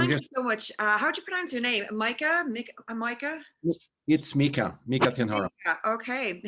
thank you so much. How do you pronounce your name? Mika? Mika? It's Mika Tienhaara. Okay.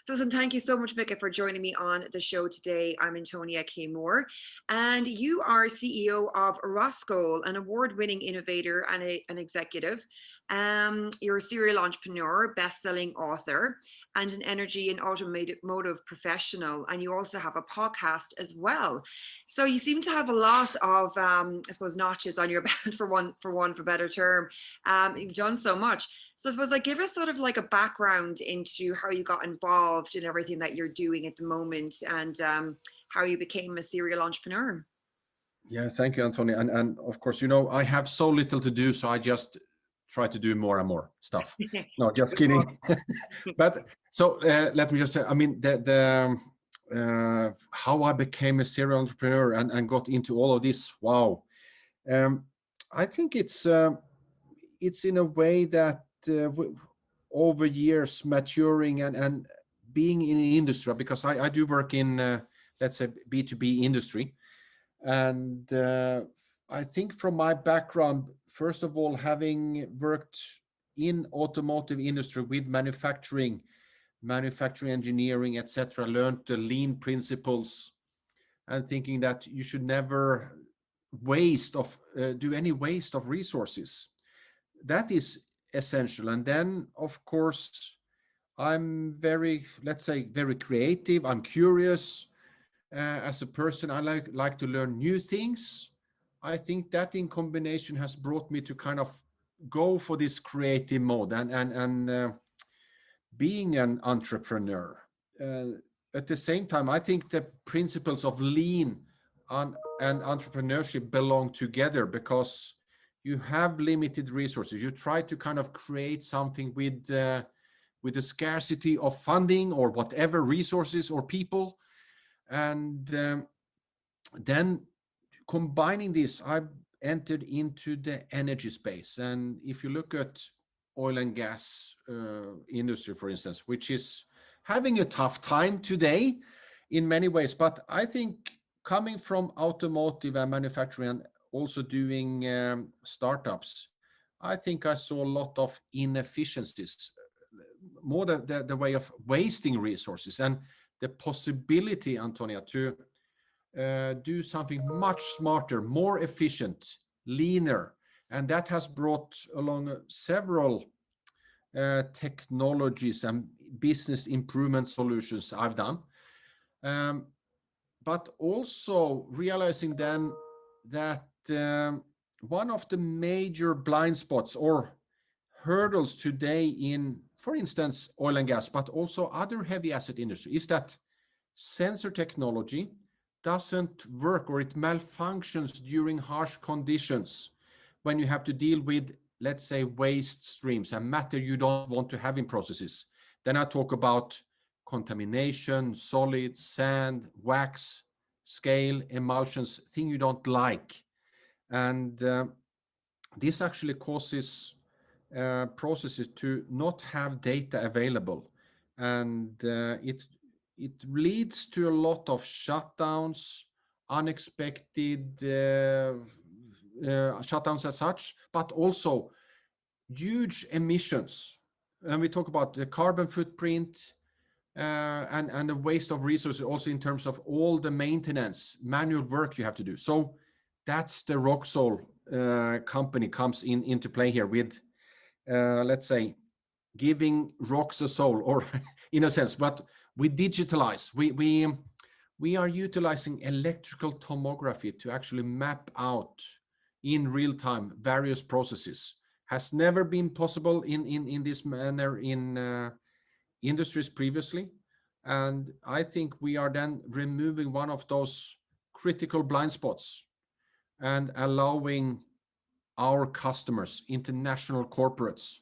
So listen, thank you so much, Mika, for joining me on the show today. I'm Antonia K. Moore, and you are CEO of Roscoe, an award-winning innovator and an executive. You're a serial entrepreneur, best-selling author, and an energy and automotive professional. And you also have a podcast as well. So you seem to have a lot of, I suppose, notches on your belt, for better term. You've done so much. So I suppose, like, give us sort of like a background into how you got involved in everything that you're doing at the moment, and how you became a serial entrepreneur. Yeah, thank you, Antonia. And of course, I have so little to do, so I just try to do more and more stuff. No, just kidding. But so let me just say, I mean, the how I became a serial entrepreneur and got into all of this. Wow. I think it's in a way that over years maturing and being in the industry, because I do work in let's say B2B industry, and I think from my background, first of all, having worked in automotive industry with manufacturing engineering, etc., learned the lean principles, and thinking that you should never do any waste of resources. That is essential. And then, of course, I'm very, let's say, very creative. I'm curious as a person. I like to learn new things. I think that in combination has brought me to kind of go for this creative mode and being an entrepreneur. At the same time, I think the principles of lean and entrepreneurship belong together, because you have limited resources. You try to kind of create something with the scarcity of funding or whatever resources or people, and then combining this, I've entered into the energy space. And if you look at oil and gas industry, for instance, which is having a tough time today in many ways, but I think coming from automotive and manufacturing and also doing startups, I think I saw a lot of inefficiencies, more the way of wasting resources, and the possibility, Antonia, to do something much smarter, more efficient, leaner. And that has brought along several technologies and business improvement solutions I've done. But also realizing then that one of the major blind spots or hurdles today in, for instance, oil and gas, but also other heavy asset industry, is that sensor technology doesn't work, or it malfunctions during harsh conditions when you have to deal with, let's say, waste streams and matter you don't want to have in processes. Then I talk about contamination, solids, sand, wax, scale, emulsions, thing you don't like. And this actually causes processes to not have data available. And it leads to a lot of shutdowns, unexpected shutdowns as such, but also huge emissions. And we talk about the carbon footprint and the waste of resources, also in terms of all the maintenance, manual work you have to do. So that's the Roxol company comes into play here with, let's say, giving rocks a soul, or in a sense, but we digitalize. We are utilizing electrical tomography to actually map out in real time various processes. Has never been possible in this manner in industries previously. And I think we are then removing one of those critical blind spots and allowing our customers, international corporates,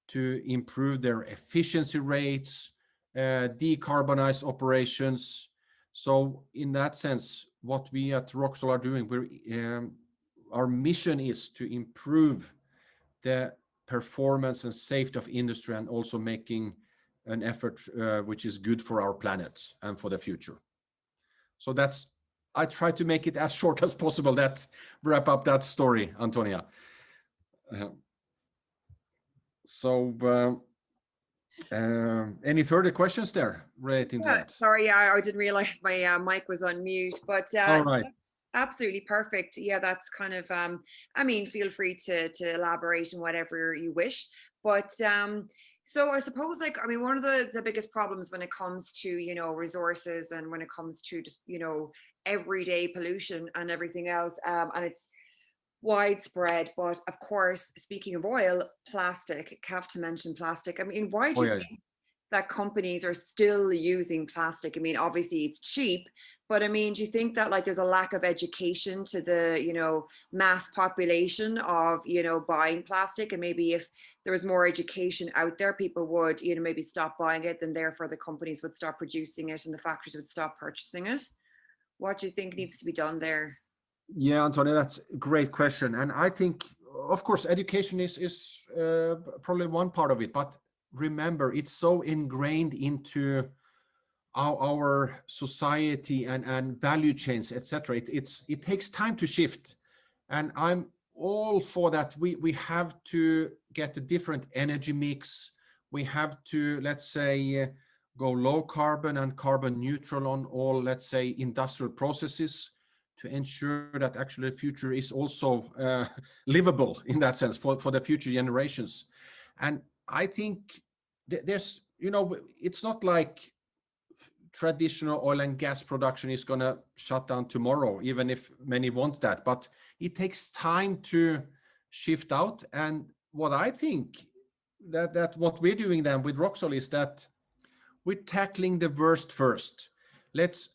to improve their efficiency rates, decarbonize operations. So in that sense, what we at Roxol are doing, our mission is to improve the performance and safety of industry, and also making an effort which is good for our planet and for the future. So that's I try to make it as short as possible. That wrap up that story, Antonia. Any further questions there relating to Yeah, that? sorry, yeah, I didn't realize my mic was on mute, but All right. that's absolutely perfect. Yeah, that's kind of I mean, feel free to elaborate on whatever you wish. But so I suppose, like, I mean, one of the biggest problems when it comes to, you know, resources, and when it comes to just, you know, everyday pollution and everything else, and it's widespread. But of course, speaking of oil, plastic, have to mention plastic. I mean, why Oh do you yeah. that companies are still using plastic? I mean, obviously it's cheap, but I mean, do you think that, like, there's a lack of education to the, you know, mass population of, you know, buying plastic? And maybe if there was more education out there, people would, you know, maybe stop buying it, then therefore the companies would stop producing it and the factories would stop purchasing it. What do you think needs to be done there? Yeah, Antonio, that's a great question. And I think, of course, education is probably one part of it. But remember, it's so ingrained into our society and value chains, etc. It takes time to shift. And I'm all for that. We have to get a different energy mix. We have to, let's say, go low carbon and carbon neutral on all, let's say, industrial processes, to ensure that actually the future is also livable in that sense for the future generations. And I think there's, you know, it's not like traditional oil and gas production is going to shut down tomorrow, even if many want that. But it takes time to shift out. And what I think that what we're doing then with Roxol is that we're tackling the worst first. Let's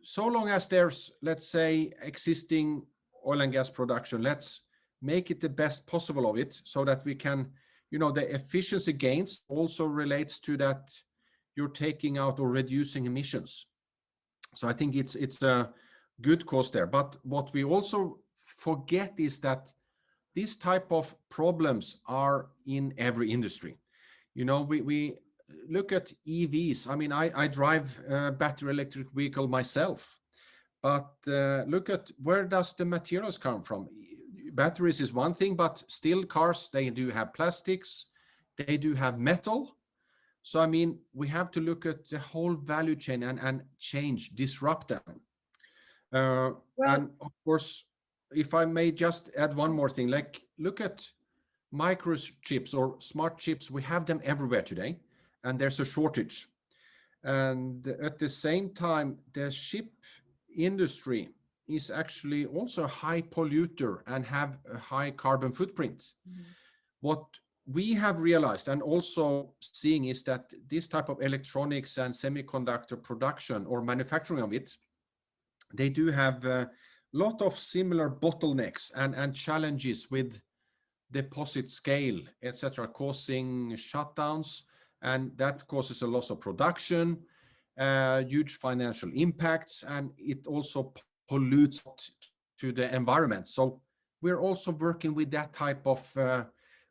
so long as there's, let's say, existing oil and gas production, let's make it the best possible of it, so that we can, you know, the efficiency gains also relates to that you're taking out or reducing emissions. So I think it's a good cause there. But what we also forget is that these type of problems are in every industry. You know, we look at EVs. I mean, I drive a battery electric vehicle myself, but look at where does the materials come from. Batteries is one thing, but still cars, they do have plastics, they do have metal. So I mean, we have to look at the whole value chain and change, disrupt them. Well, And of course, if I may just add one more thing, like look at microchips or smart chips. We have them everywhere today, and there's a shortage. And at the same time, the ship industry is actually also a high polluter and have a high carbon footprint. mhm. What we have realized and also seeing is that this type of electronics and semiconductor production or manufacturing of it, they do have a lot of similar bottlenecks and challenges with deposit scale, etc., causing shutdowns, and that causes a loss of production, huge financial impacts, and it also pollutes to the environment. So we're also working with that type of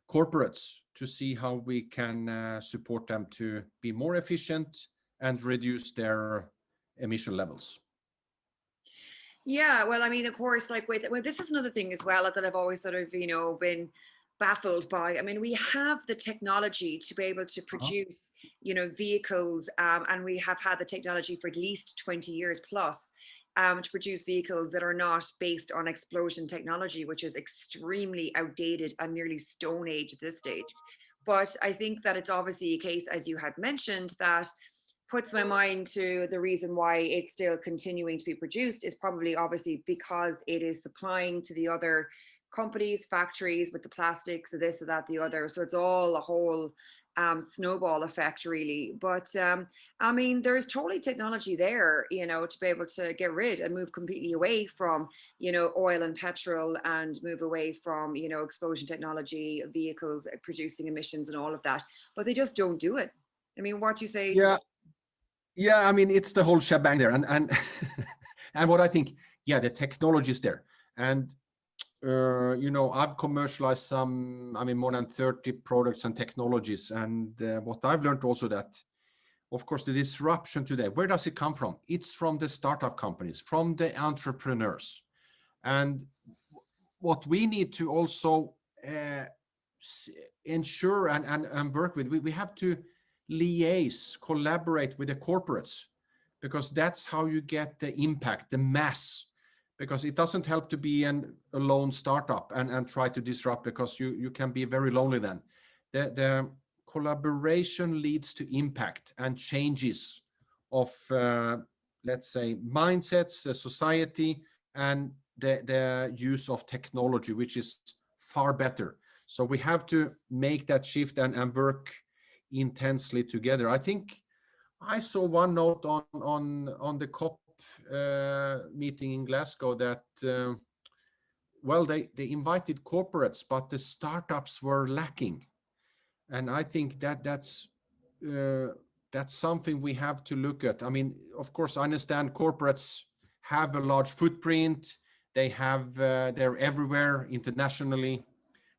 corporates to see how we can support them to be more efficient and reduce their emission levels. Yeah, well, I mean, of course, like with, well, this is another thing as well that I've always sort of, you know, been baffled by. I mean, we have the technology to be able to Uh-huh. produce, you know, vehicles, and we have had the technology for at least 20 years plus, to produce vehicles that are not based on explosion technology, which is extremely outdated and nearly stone age at this stage. But I think that it's obviously a case, as you had mentioned, that puts my mind to the reason why it's still continuing to be produced is probably obviously because it is supplying to the other companies, factories with the plastics, or this or that, the other. So it's all a whole snowball effect, really. But I mean, there's totally technology there, you know, to be able to get rid and move completely away from, you know, oil and petrol, and move away from, you know, explosion technology, vehicles producing emissions and all of that. But they just don't do it. I mean, what do you say to Yeah, that? yeah. I mean, it's the whole shebang there, and and what I think, yeah, the technology is there, and you know, I've commercialized some, I mean, more than 30 products and technologies, and what I've learned also that of course, the disruption today, where does it come from? It's from the startup companies, from the entrepreneurs. And what we need to also ensure and work with, we have to liaise, collaborate with the corporates, because that's how you get the impact, the mass. Because it doesn't help to be a lone startup and try to disrupt, because you can be very lonely then. The collaboration leads to impact and changes of, let's say, mindsets, society, and the use of technology, which is far better. So we have to make that shift and work intensely together. I think I saw one note on the COP meeting in Glasgow that well, they invited corporates, but the startups were lacking. And I think that's something we have to look at. I mean, of course, I understand corporates have a large footprint. They have they're everywhere, internationally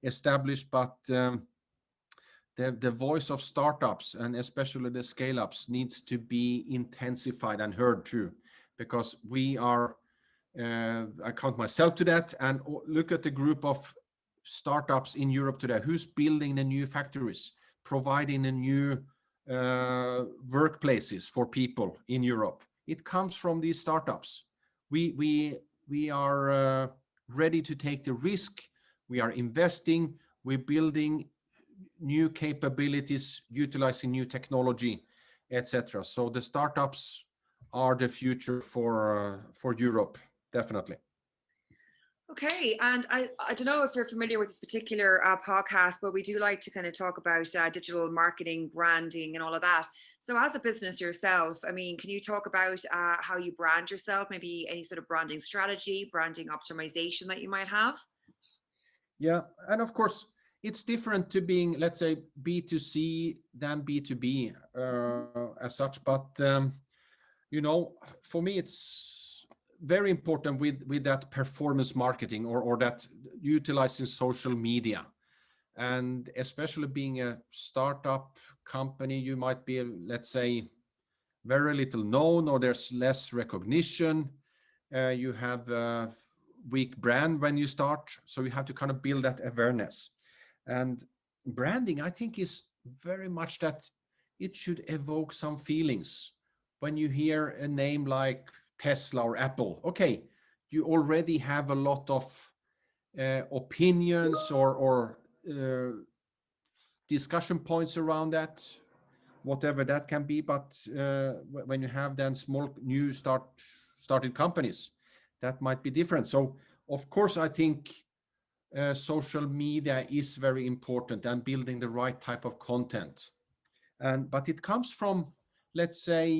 established, but the voice of startups, and especially the scale-ups, needs to be intensified and heard too, because we are, I count myself to that, and look at the group of startups in Europe today. Who's building the new factories, providing the new workplaces for people in Europe? It comes from these startups. We are ready to take the risk. We are investing. We're building new capabilities, utilizing new technology, etc. So the startups are the future for Europe, definitely. Okay, and I don't know if you're familiar with this particular podcast, but we do like to kind of talk about digital marketing, branding, and all of that. So, as a business yourself, I mean, can you talk about how you brand yourself? Maybe any sort of branding strategy, branding optimization that you might have? Yeah, and of course, it's different to being, let's say, B2C than B2B as such. But you know, for me, it's very important with that performance marketing, or that utilizing social media. And especially being a startup company, you might be, let's say, very little known, or there's less recognition. You have a weak brand when you start, so you have to kind of build that awareness. And branding, I think, is very much that it should evoke some feelings. When you hear a name like Tesla or Apple, okay, you already have a lot of opinions or discussion points around that, whatever that can be. But when you have then small new started companies, that might be different. So of course, I think social media is very important, and building the right type of content. But it comes from, let's say,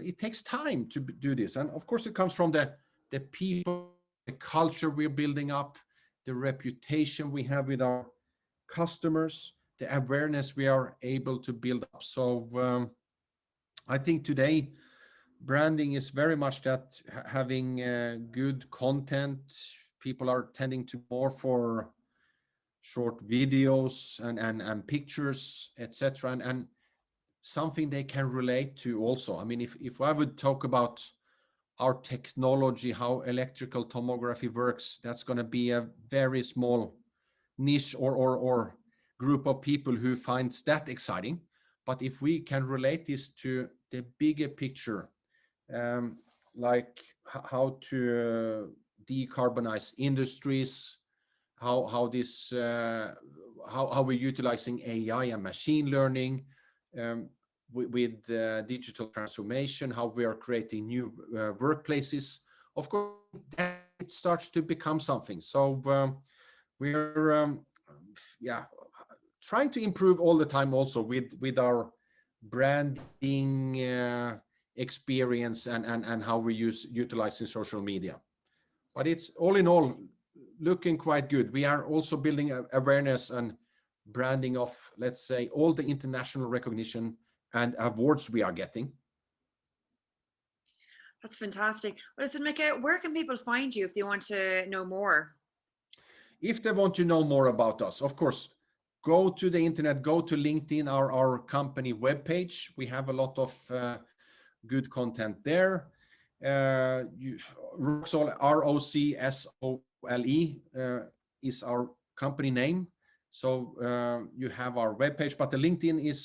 it takes time to do this. And of course, it comes from the people, the culture we're building up, the reputation we have with our customers, the awareness we are able to build up. So I think today branding is very much that, having good content. People are tending to more for short videos and pictures, etc., and something they can relate to also. I mean, if I would talk about our technology, how electrical tomography works, that's going to be a very small niche or group of people who finds that exciting. But if we can relate this to the bigger picture, like how to decarbonize industries, how this how we're utilizing AI and machine learning, with digital transformation, how we are creating new workplaces. Of course, that it starts to become something. So we're yeah, trying to improve all the time, also with our branding experience and how we utilizing social media. But it's all in all looking quite good. We are also building awareness and branding of, let's say, all the international recognition and awards we are getting. That's fantastic. Well, listen, Mika, where can people find you if they want to know more? If they want to know more about us, of course, go to the internet, go to LinkedIn, our company webpage. We have a lot of good content there. Rocksole, Rocsole, is our company name. So you have our webpage, but the LinkedIn is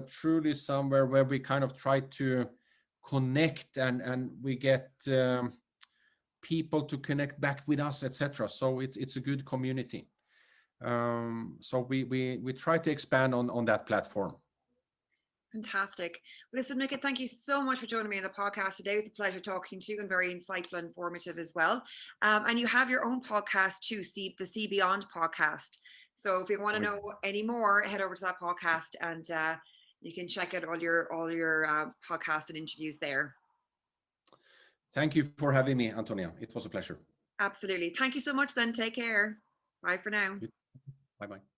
truly somewhere where we kind of try to connect and we get people to connect back with us, etc. So it's a good community. So we try to expand on that platform. Fantastic. Well, listen, Mika, thank you so much for joining me on the podcast today. It was a pleasure talking to you and very insightful and informative as well. And you have your own podcast too, the See Beyond podcast. So if you want to know any more, head over to that podcast and you can check out all your podcasts and interviews there. Thank you for having me, Antonia. It was a pleasure. Absolutely. Thank you so much then. Take care. Bye for now. Bye-bye.